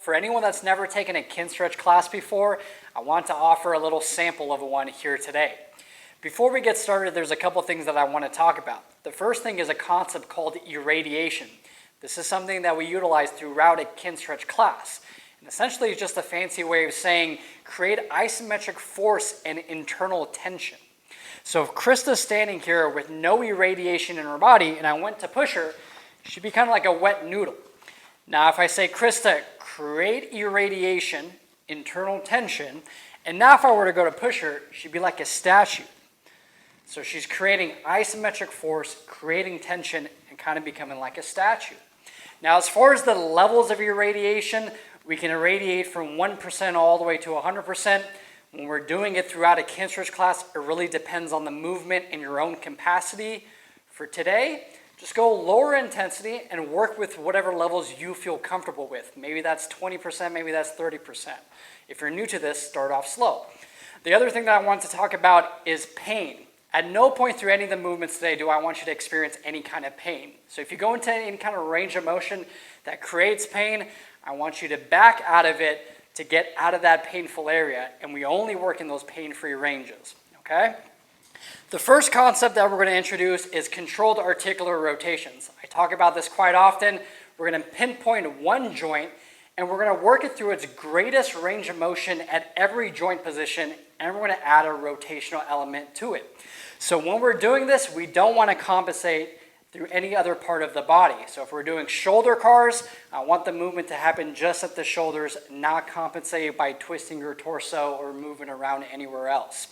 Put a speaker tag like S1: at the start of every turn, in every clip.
S1: For anyone that's never taken a Kinstretch class before, I want to offer a little sample of one here today. Before we get started, there's a couple things that I want to talk about. The first thing is a concept called irradiation. This is something that we utilize throughout a Kinstretch class. And essentially it's just a fancy way of saying create isometric force and internal tension. So if Krista's standing here with no irradiation in her body and I went to push her, she'd be kind of like a wet noodle. Now if I say, Krista, create irradiation, internal tension, and now if I were to go to push her, she'd be like a statue. So she's creating isometric force, creating tension, and kind of becoming like a statue. Now as far as the levels of irradiation, we can irradiate from 1% all the way to 100%. When we're doing it throughout a Kinstretch class, it really depends on the movement and your own capacity. For today, just go lower intensity and work with whatever levels you feel comfortable with. Maybe that's 20%, maybe that's 30%. If you're new to this, start off slow. The other thing that I want to talk about is pain. At no point through any of the movements today do I want you to experience any kind of pain. So if you go into any kind of range of motion that creates pain, I want you to back out of it to get out of that painful area, and we only work in those pain-free ranges, okay? The first concept that we're going to introduce is controlled articular rotations. I talk about this quite often. We're going to pinpoint one joint, and we're going to work it through its greatest range of motion at every joint position, and we're going to add a rotational element to it. So when we're doing this, we don't want to compensate through any other part of the body. So if we're doing shoulder CARs, I want the movement to happen just at the shoulders, not compensated by twisting your torso or moving around anywhere else.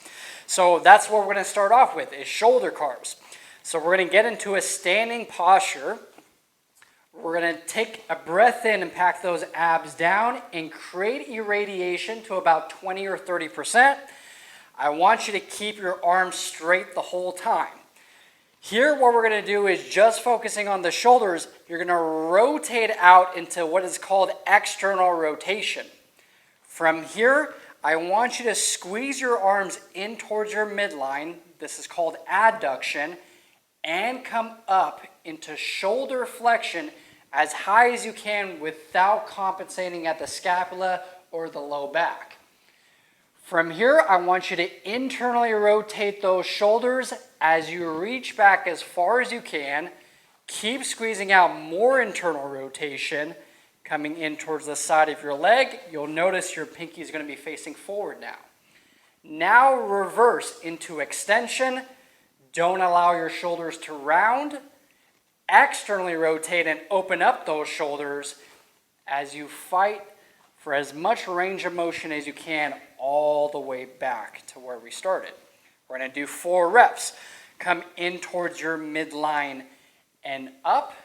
S1: So that's what we're going to start off with, is shoulder CARs. So we're going to get into a standing posture. We're going to take a breath in and pack those abs down and create irradiation to about 20 or 30%. I want you to keep your arms straight the whole time. Here, what we're going to do is just focusing on the shoulders, you're going to rotate out into what is called external rotation. From here, I want you to squeeze your arms in towards your midline. This is called adduction, and come up into shoulder flexion as high as you can without compensating at the scapula or the low back. From here, I want you to internally rotate those shoulders as you reach back as far as you can. Keep squeezing out more internal rotation, coming in towards the side of your leg. You'll notice your pinky is going to be facing forward now. Now reverse into extension. Don't allow your shoulders to round. Externally rotate and open up those shoulders as you fight for as much range of motion as you can all the way back to where we started. We're going to do 4 reps. Come in towards your midline and up.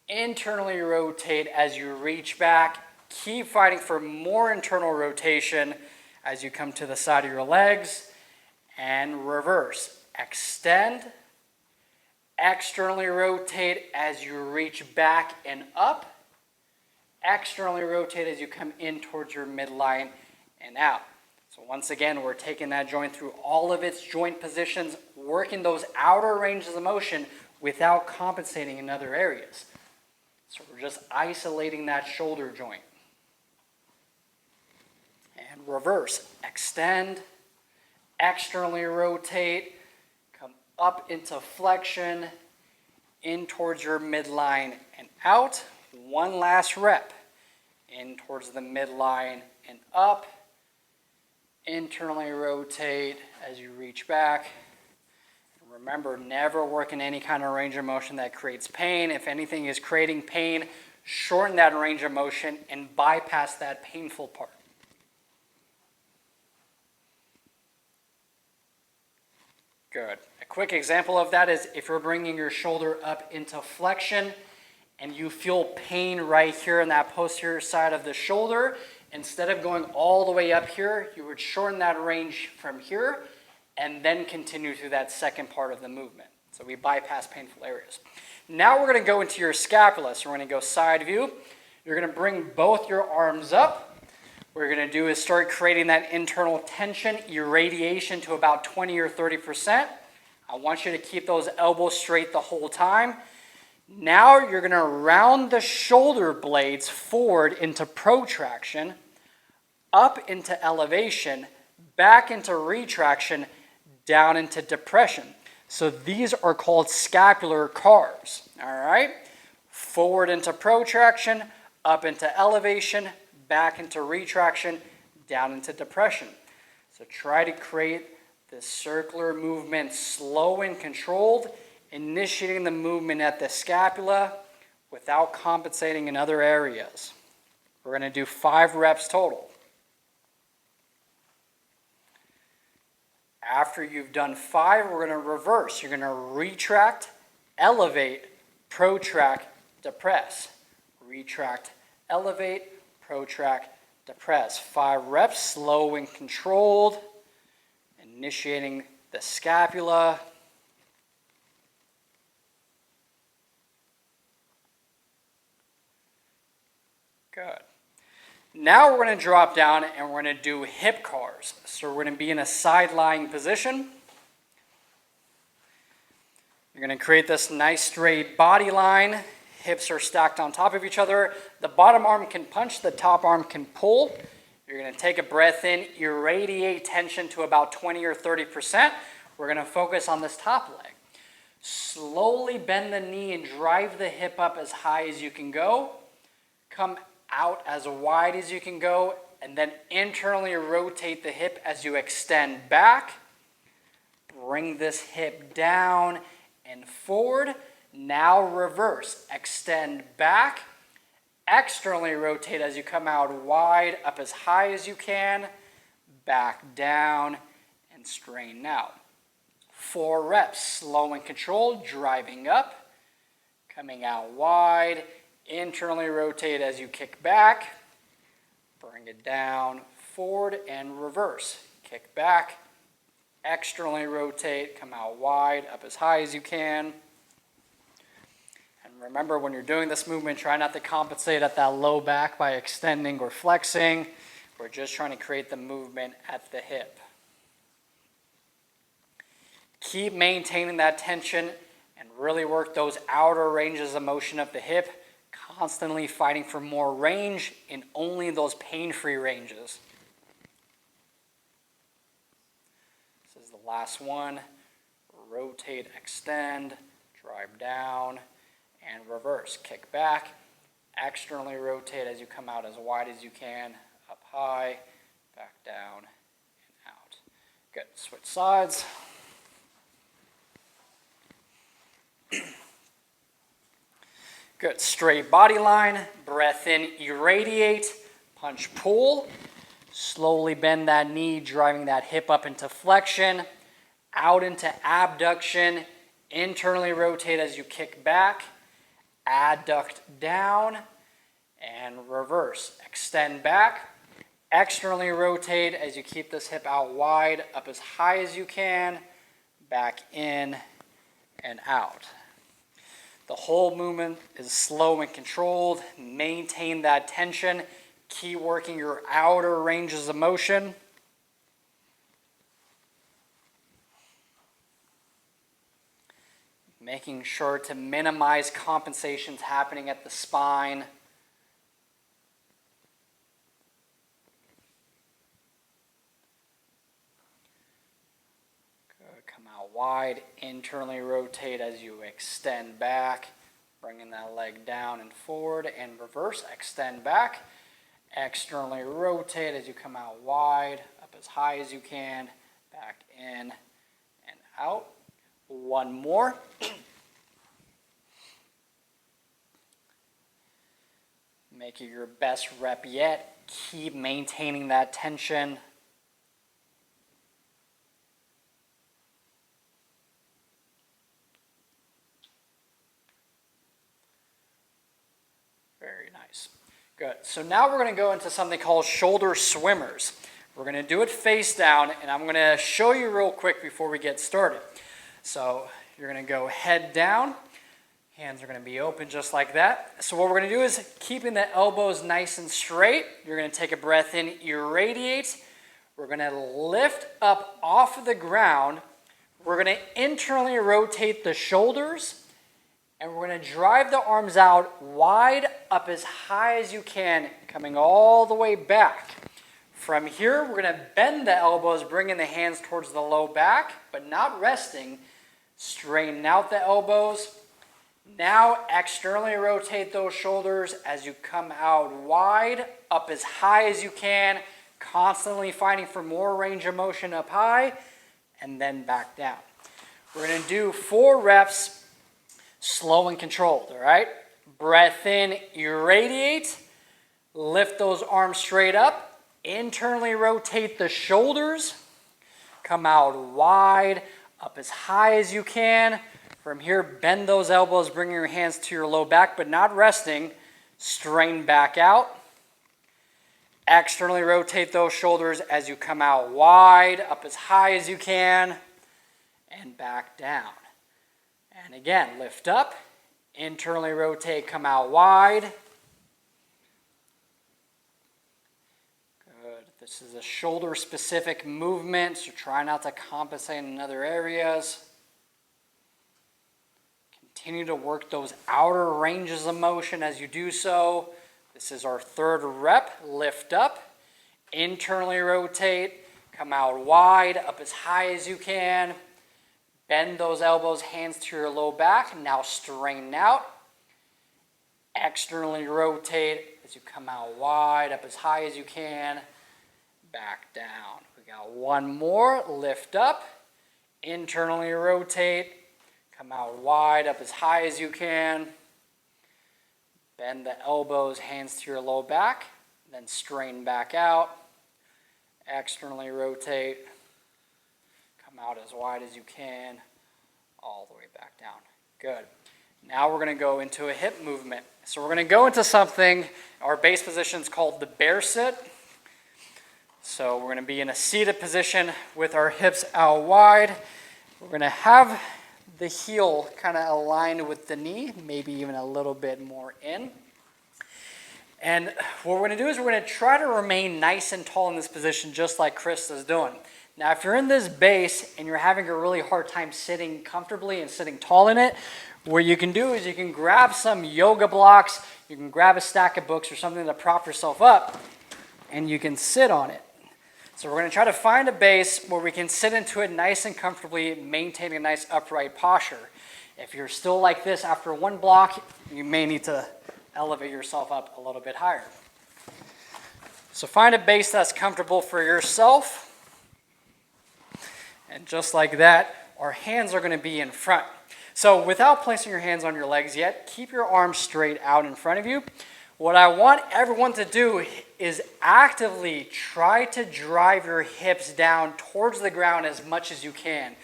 S1: Internally rotate as you reach back. Keep fighting for more internal rotation as you come to the side of your legs. And reverse. Extend. Externally rotate as you reach back and up. Externally rotate as you come in towards your midline and out. So once again, we're taking that joint through all of its joint positions, working those outer ranges of motion without compensating in other areas. So we're just isolating that shoulder joint. And reverse. Extend. Externally rotate. Come up into flexion, in towards your midline and out. One last rep. In towards the midline and up. Internally rotate as you reach back. Remember, never work in any kind of range of motion that creates pain. If anything is creating pain, shorten that range of motion and bypass that painful part. Good. A quick example of that is if you're bringing your shoulder up into flexion and you feel pain right here in that posterior side of the shoulder, instead of going all the way up here, you would shorten that range from here and then continue through that second part of the movement. So we bypass painful areas. Now we're going to go into your scapula. So we're going to go side view. You're going to bring both your arms up. What you're going to do is start creating that internal tension, irradiation to about 20 or 30%. I want you to keep those elbows straight the whole time. Now you're going to round the shoulder blades forward into protraction, up into elevation, back into retraction, down into depression. So these are called scapular CARs, all right? Forward into protraction, up into elevation, back into retraction, down into depression. So try to create this circular movement slow and controlled, initiating the movement at the scapula without compensating in other areas. We're going to do 5 reps total. After you've done 5, we're going to reverse. You're going to retract, elevate, protract, depress. Retract, elevate, protract, depress. 5 reps, slow and controlled, initiating the scapula. Good. Now we're going to drop down and we're going to do hip CARs. So we're going to be in a side lying position. You're going to create this nice straight body line. Hips are stacked on top of each other. The bottom arm can punch, the top arm can pull. You're going to take a breath in, irradiate tension to about 20 or 30%. We're going to focus on this top leg. Slowly bend the knee and drive the hip up as high as you can go. Come out as wide as you can go, and then internally rotate the hip as you extend back. Bring this hip down and forward. Now reverse. Extend back. Externally rotate as you come out wide, up as high as you can. Back down and straighten out. 4 reps, slow and controlled, driving up, coming out wide. Internally rotate as you kick back. Bring it down, forward, and reverse. Kick back. Externally rotate, come out wide, up as high as you can. And remember, when you're doing this movement, try not to compensate at that low back by extending or flexing. We're just trying to create the movement at the hip. Keep maintaining that tension and really work those outer ranges of motion of the hip, constantly fighting for more range in only those pain-free ranges. This is the last one. Rotate, extend, drive down, and reverse. Kick back, externally rotate as you come out as wide as you can, up high, back down, and out. Good. Switch sides. Good. Straight body line. Breath in, irradiate. Punch, pull. Slowly bend that knee, driving that hip up into flexion. Out into abduction. Internally rotate as you kick back. Adduct down. And reverse. Extend back. Externally rotate as you keep this hip out wide, up as high as you can. Back in and out. The whole movement is slow and controlled. Maintain that tension. Keep working your outer ranges of motion. Making sure to minimize compensations happening at the spine. Come out wide, internally rotate as you extend back, bringing that leg down and forward, and reverse, extend back, externally rotate as you come out wide, up as high as you can, back in and out. One more. Make it your best rep yet. Keep maintaining that tension. Very nice. Good. So now we're going to go into something called shoulder swimmers. We're going to do it face down, and I'm going to show you real quick before we get started. So you're going to go head down. Hands are going to be open just like that. So what we're going to do is keeping the elbows nice and straight. You're going to take a breath in, irradiate. We're going to lift up off of the ground. We're going to internally rotate the shoulders. And we're going to drive the arms out wide up as high as you can, coming all the way back. From here, we're going to bend the elbows, bringing the hands towards the low back, but not resting. Straighten out the elbows. Now externally rotate those shoulders as you come out wide, up as high as you can, constantly fighting for more range of motion up high, and then back down. We're going to do 4 reps. Slow and controlled, all right? Breath in, irradiate. Lift those arms straight up. Internally rotate the shoulders. Come out wide, up as high as you can. From here, bend those elbows, bring your hands to your low back, but not resting. Strain back out. Externally rotate those shoulders as you come out wide, up as high as you can, and back down. And again, lift up, internally rotate, come out wide. Good. This is a shoulder-specific movement, so try not to compensate in other areas. Continue to work those outer ranges of motion as you do so. This is our 3rd rep. Lift up, internally rotate, come out wide, up as high as you can. Bend those elbows, hands to your low back. Now straighten out. Externally rotate as you come out wide, up as high as you can. Back down. We got 1 more. Lift up. Internally rotate. Come out wide, up as high as you can. Bend the elbows, hands to your low back. Then straighten back out. Externally rotate. Out as wide as you can, all the way back down. Good. Now we're going to go into a hip movement. So we're going to go into something, our base position is called the bear sit. So we're going to be in a seated position with our hips out wide. We're going to have the heel kind of aligned with the knee, maybe even a little bit more in. And what we're going to do is we're going to try to remain nice and tall in this position, just like Chris is doing. Now, if you're in this base and you're having a really hard time sitting comfortably and sitting tall in it, what you can do is you can grab some yoga blocks, you can grab a stack of books or something to prop yourself up, and you can sit on it. So we're going to try to find a base where we can sit into it nice and comfortably, maintaining a nice upright posture. If you're still like this after 1 block, you may need to elevate yourself up a little bit higher. So find a base that's comfortable for yourself. And just like that, our hands are going to be in front. So without placing your hands on your legs yet, keep your arms straight out in front of you. What I want everyone to do is actively try to drive your hips down towards the ground as much as you can.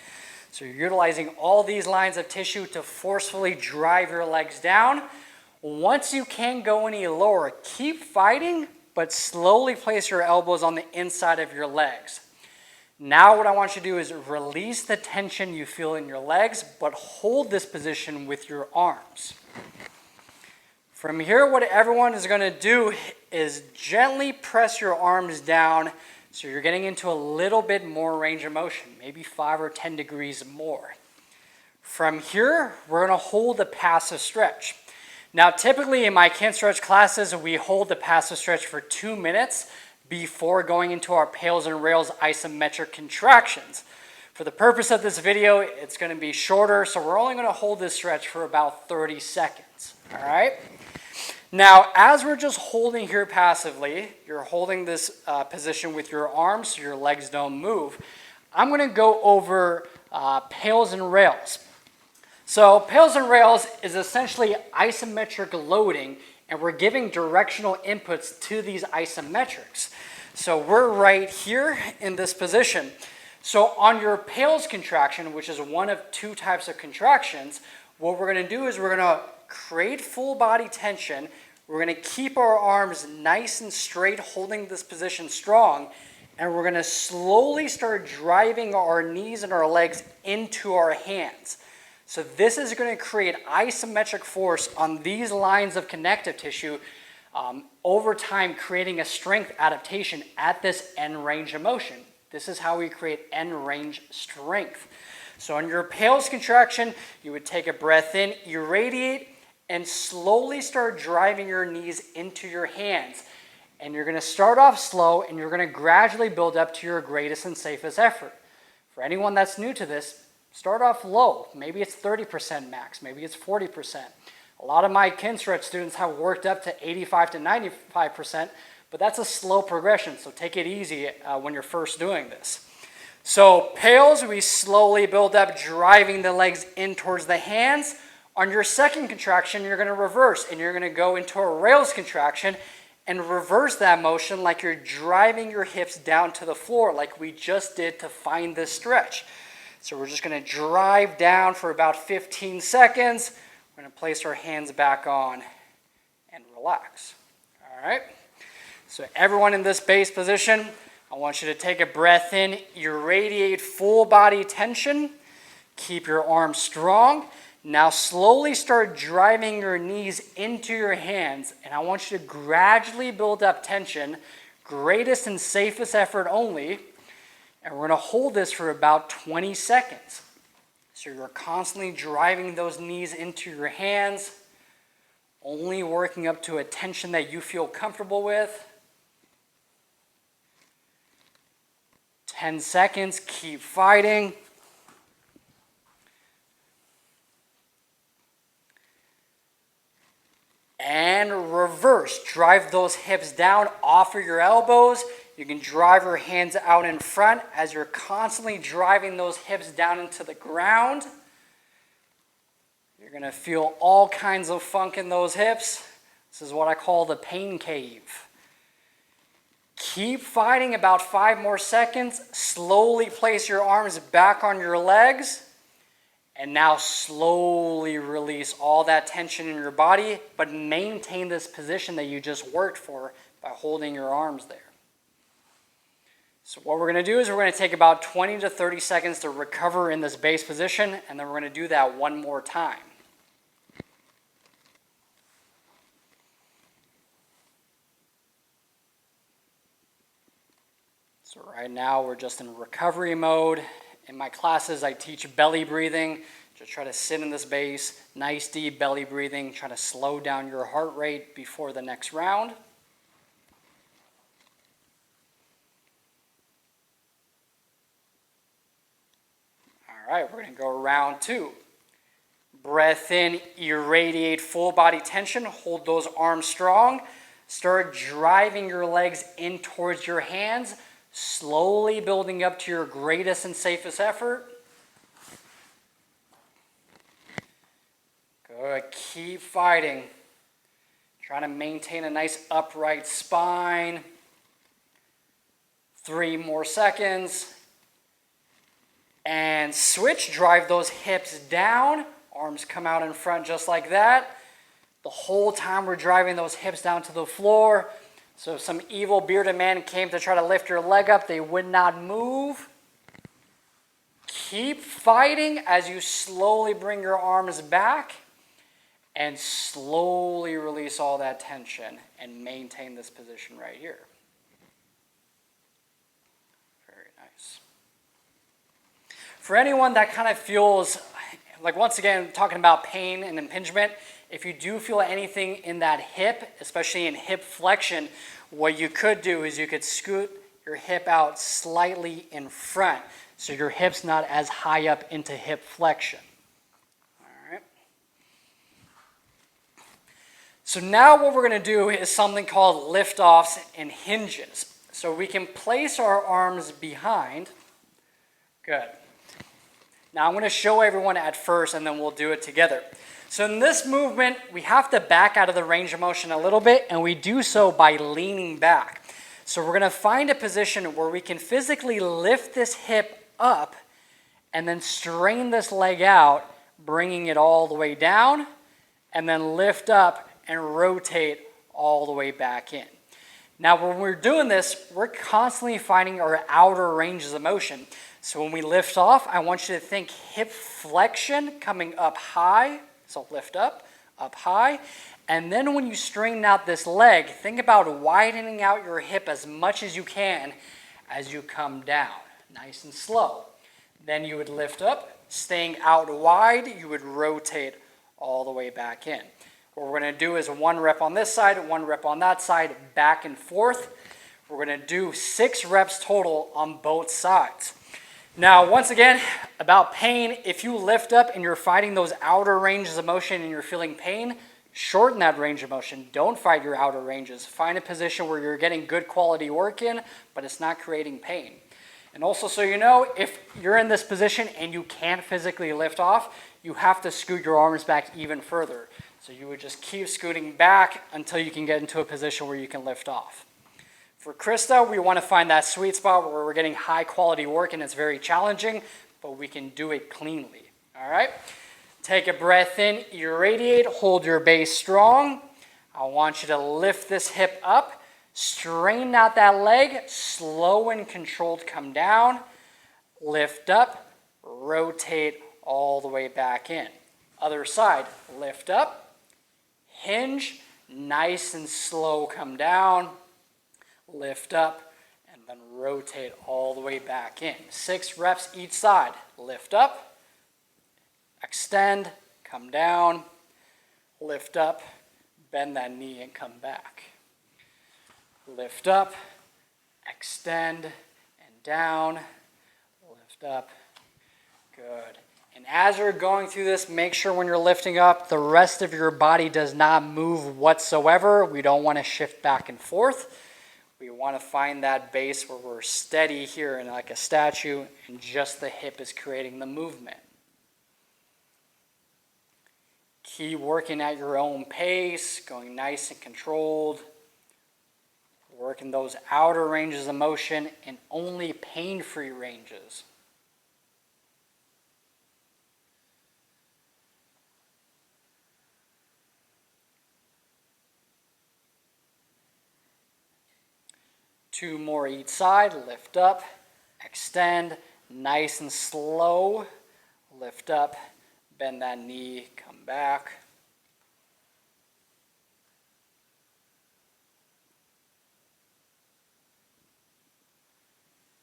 S1: So you're utilizing all these lines of tissue to forcefully drive your legs down. Once you can't go any lower, keep fighting, but slowly place your elbows on the inside of your legs. Now what I want you to do is release the tension you feel in your legs, but hold this position with your arms. From here, what everyone is going to do is gently press your arms down so you're getting into a little bit more range of motion, maybe 5 or 10 degrees more. From here, we're going to hold a passive stretch. Now, typically in my Kinstretch classes, we hold the passive stretch for 2 minutes before going into our PAILs and rails isometric contractions. For the purpose of this video, it's going to be shorter, so we're only going to hold this stretch for about 30 seconds, all right? Now, as we're just holding here passively, you're holding this position with your arms so your legs don't move. I'm going to go over PAILs and rails. So PAILs and rails is essentially isometric loading, and we're giving directional inputs to these isometrics. So we're right here in this position. So on your PAILs contraction, which is one of 2 types of contractions, what we're going to do is we're going to create full body tension. We're going to keep our arms nice and straight, holding this position strong, and we're going to slowly start driving our knees and our legs into our hands. So this is going to create isometric force on these lines of connective tissue over time, creating a strength adaptation at this end range of motion. This is how we create end range strength. So on your PAILs contraction, you would take a breath in, irradiate, and slowly start driving your knees into your hands. And you're going to start off slow, and you're going to gradually build up to your greatest and safest effort. For anyone that's new to this, start off low. Maybe it's 30% max, maybe it's 40%. A lot of my Kinstretch students have worked up to 85 to 95%, but that's a slow progression, so take it easy when you're first doing this. So PAILs, we slowly build up, driving the legs in towards the hands. On your second contraction, you're going to reverse, and you're going to go into a rails contraction and reverse that motion like you're driving your hips down to the floor like we just did to find this stretch. So we're just going to drive down for about 15 seconds. We're going to place our hands back on and relax. All right? So everyone in this base position, I want you to take a breath in, irradiate full body tension, keep your arms strong. Now slowly start driving your knees into your hands, and I want you to gradually build up tension, greatest and safest effort only, and we're going to hold this for about 20 seconds. So you're constantly driving those knees into your hands, only working up to a tension that you feel comfortable with. 10 seconds, keep fighting. And reverse. Drive those hips down, offer your elbows. You can drive your hands out in front as you're constantly driving those hips down into the ground. You're going to feel all kinds of funk in those hips. This is what I call the pain cave. Keep fighting about 5 more seconds. Slowly place your arms back on your legs. And now slowly release all that tension in your body, but maintain this position that you just worked for by holding your arms there. So what we're going to do is we're going to take about 20 to 30 seconds to recover in this base position, and then we're going to do that one more time. So right now we're just in recovery mode. In my classes, I teach belly breathing. Just try to sit in this base, nice deep belly breathing. Try to slow down your heart rate before the next round. All right, we're going to go round 2. Breath in, irradiate full body tension. Hold those arms strong. Start driving your legs in towards your hands, slowly building up to your greatest and safest effort. Good. Keep fighting. Trying to maintain a nice upright spine. 3 more seconds. And switch. Drive those hips down. Arms come out in front just like that. The whole time we're driving those hips down to the floor. So if some evil bearded man came to try to lift your leg up, they would not move. Keep fighting as you slowly bring your arms back and slowly release all that tension and maintain this position right here. Very nice. For anyone that kind of feels, like once again, talking about pain and impingement, if you do feel anything in that hip, especially in hip flexion, what you could do is you could scoot your hip out slightly in front so your hip's not as high up into hip flexion. All right. So now what we're going to do is something called liftoffs and hinges. So we can place our arms behind. Good. Now I'm going to show everyone at first and then we'll do it together. So in this movement, we have to back out of the range of motion a little bit, and we do so by leaning back. So we're going to find a position where we can physically lift this hip up and then strain this leg out, bringing it all the way down, and then lift up and rotate all the way back in. Now when we're doing this, we're constantly finding our outer ranges of motion. So when we lift off, I want you to think hip flexion coming up high. So lift up high. And then when you straighten out this leg, think about widening out your hip as much as you can as you come down. Nice and slow. Then you would lift up, staying out wide, you would rotate all the way back in. What we're going to do is 1 rep on this side, 1 rep on that side, back and forth. We're going to do 6 reps total on both sides. Now, once again, about pain, if you lift up and you're fighting those outer ranges of motion and you're feeling pain, shorten that range of motion. Don't fight your outer ranges. Find a position where you're getting good quality work in, but it's not creating pain. And also, so you know, if you're in this position and you can't physically lift off, you have to scoot your arms back even further. So you would just keep scooting back until you can get into a position where you can lift off. For Krista, we want to find that sweet spot where we're getting high quality work and it's very challenging, but we can do it cleanly. All right? Take a breath in, irradiate, hold your base strong. I want you to lift this hip up, straighten out that leg, slow and controlled come down, lift up, rotate all the way back in. Other side, lift up, hinge, nice and slow come down, lift up, and then rotate all the way back in. 6 reps each side. Lift up, extend, come down, lift up, bend that knee and come back. Lift up, extend, and down, lift up. Good. And as you're going through this, make sure when you're lifting up, the rest of your body does not move whatsoever. We don't want to shift back and forth. We want to find that base where we're steady here and like a statue, and just the hip is creating the movement. Keep working at your own pace, going nice and controlled. Working those outer ranges of motion and only pain-free ranges. Two more each side. Lift up, extend, nice and slow. Lift up, bend that knee, come back.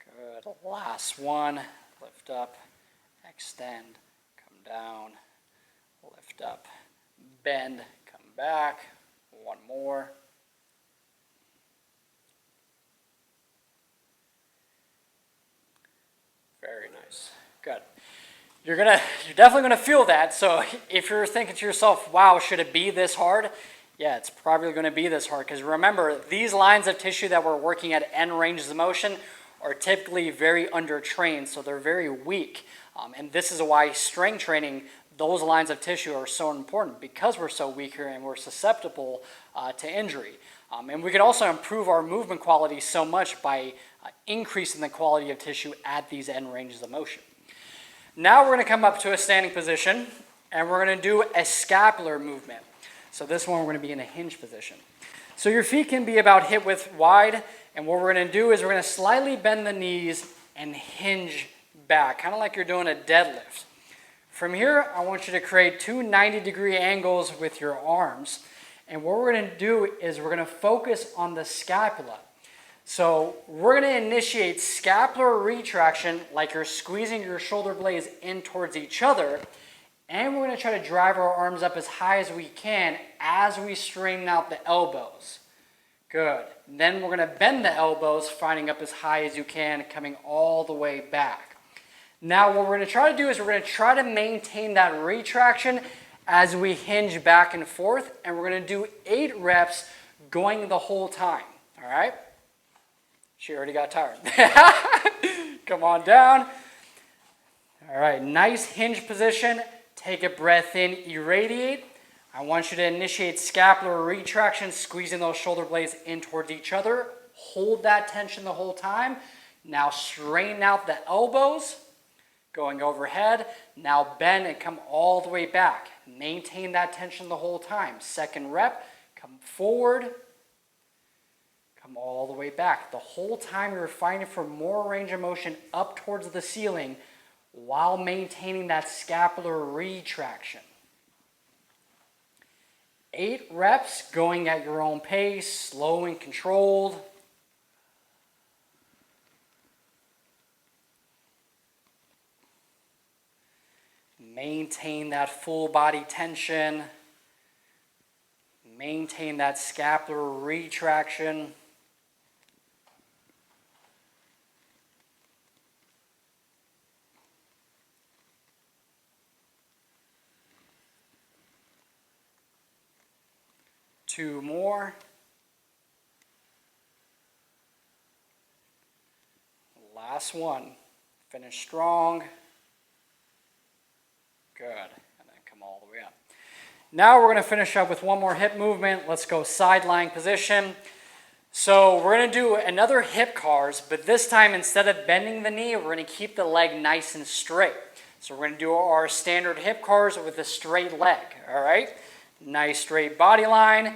S1: Good. Last one. Lift up, extend, come down, lift up, bend, come back. One more. Very nice. Good. You're definitely gonna feel that. So if you're thinking to yourself, wow, should it be this hard? Yeah, it's probably gonna be this hard, because remember, these lines of tissue that we're working at end ranges of motion are typically very undertrained, so they're very weak. And this is why strength training, those lines of tissue are so important, because we're so weak here and we're susceptible to injury. And we can also improve our movement quality so much by increasing the quality of tissue at these end ranges of motion. Now we're going to come up to a standing position, and we're going to do a scapular movement. So this one we're going to be in a hinge position. So your feet can be about hip width wide, and what we're going to do is we're going to slightly bend the knees and hinge back, kind of like you're doing a deadlift. From here, I want you to create 2 90-degree angles with your arms. And what we're going to do is we're going to focus on the scapula. So we're going to initiate scapular retraction like you're squeezing your shoulder blades in towards each other. And we're going to try to drive our arms up as high as we can as we straighten out the elbows. Good. Then we're going to bend the elbows, finding up as high as you can, coming all the way back. Now what we're going to try to do is we're going to try to maintain that retraction as we hinge back and forth, and we're going to do 8 reps going the whole time. All right? She already got tired. Come on down. All right, nice hinge position. Take a breath in, irradiate. I want you to initiate scapular retraction, squeezing those shoulder blades in towards each other. Hold that tension the whole time. Now straighten out the elbows, going overhead. Now bend and come all the way back. Maintain that tension the whole time. Second rep, come forward, come all the way back. The whole time you're fighting for more range of motion up towards the ceiling while maintaining that scapular retraction. 8 reps, going at your own pace, slow and controlled. Maintain that full body tension. Maintain that scapular retraction. Two more. Last one. Finish strong. Good. And then come all the way up. Now we're going to finish up with one more hip movement. Let's go side lying position. So we're going to do another hip CARs, but this time instead of bending the knee, we're going to keep the leg nice and straight. So we're going to do our standard hip CARs with a straight leg. All right? Nice straight body line.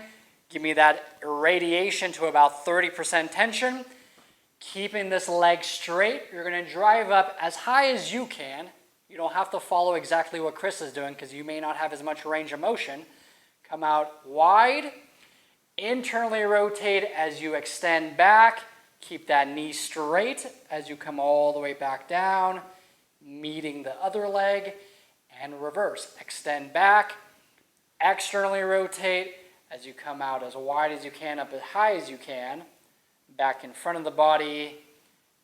S1: Give me that irradiation to about 30% tension. Keeping this leg straight, you're going to drive up as high as you can. You don't have to follow exactly what Chris is doing because you may not have as much range of motion. Come out wide. Internally rotate as you extend back. Keep that knee straight as you come all the way back down, meeting the other leg, and reverse. Extend back. Externally rotate as you come out as wide as you can, up as high as you can, back in front of the body,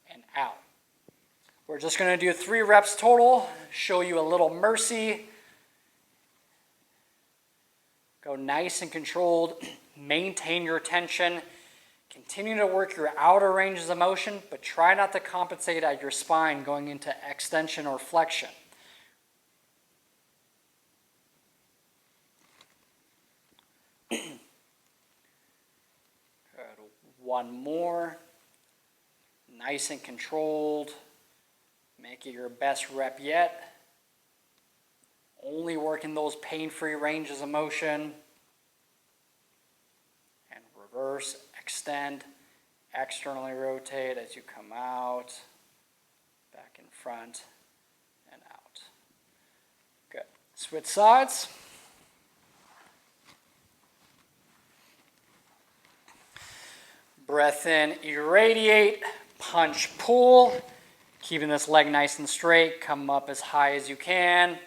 S1: and out. We're just going to do 3 reps total, show you a little mercy. Go nice and controlled, maintain your tension, continue to work your outer ranges of motion, but try not to compensate at your spine going into extension or flexion. One more, nice and controlled, make it your best rep yet. Only working those pain-free ranges of motion. And reverse, extend, externally rotate as you come out, back in front, and out. Good. Switch sides. Breath in, irradiate, punch, pull. Keeping this leg nice and straight. Come up as high as you can.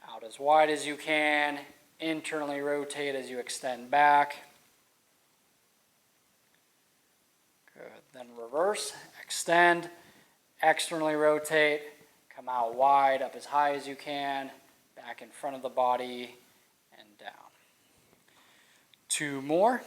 S1: Out as wide as you can. Internally rotate as you extend back. Good. Then reverse, extend, externally rotate. Come out wide, up as high as you can. Back in front of the body and down. 2 more.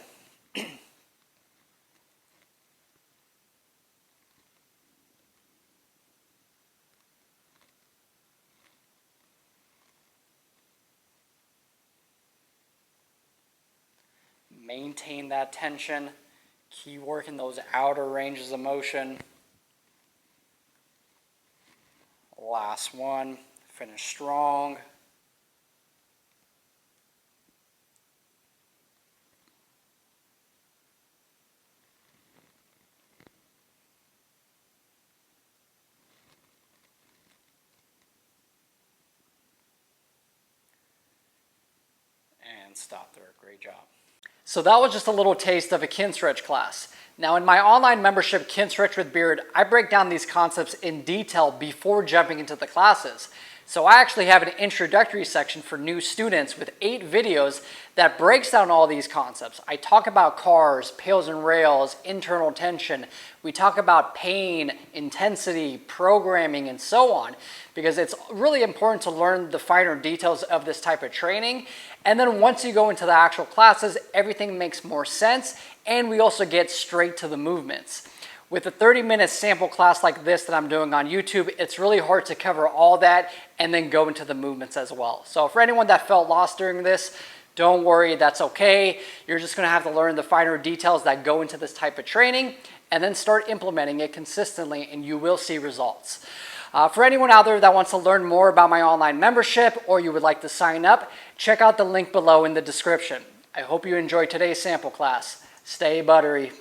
S1: Maintain that tension. Keep working those outer ranges of motion. Last one. Finish strong. And stop there. Great job. So that was just a little taste of a Kinstretch class. Now in my online membership, Kinstretch with Beard, I break down these concepts in detail before jumping into the classes. So I actually have an introductory section for new students with 8 videos that breaks down all these concepts. I talk about CARs, PAILs and rails, internal tension. We talk about pain, intensity, programming, and so on, because it's really important to learn the finer details of this type of training. And then once you go into the actual classes, everything makes more sense, and we also get straight to the movements. With a 30-minute sample class like this that I'm doing on YouTube, it's really hard to cover all that and then go into the movements as well. So for anyone that felt lost during this, don't worry, that's okay. You're just gonna have to learn the finer details that go into this type of training and then start implementing it consistently, and you will see results. For anyone out there that wants to learn more about my online membership, or you would like to sign up, check out the link below in the description. I hope you enjoyed today's sample class. Stay buttery.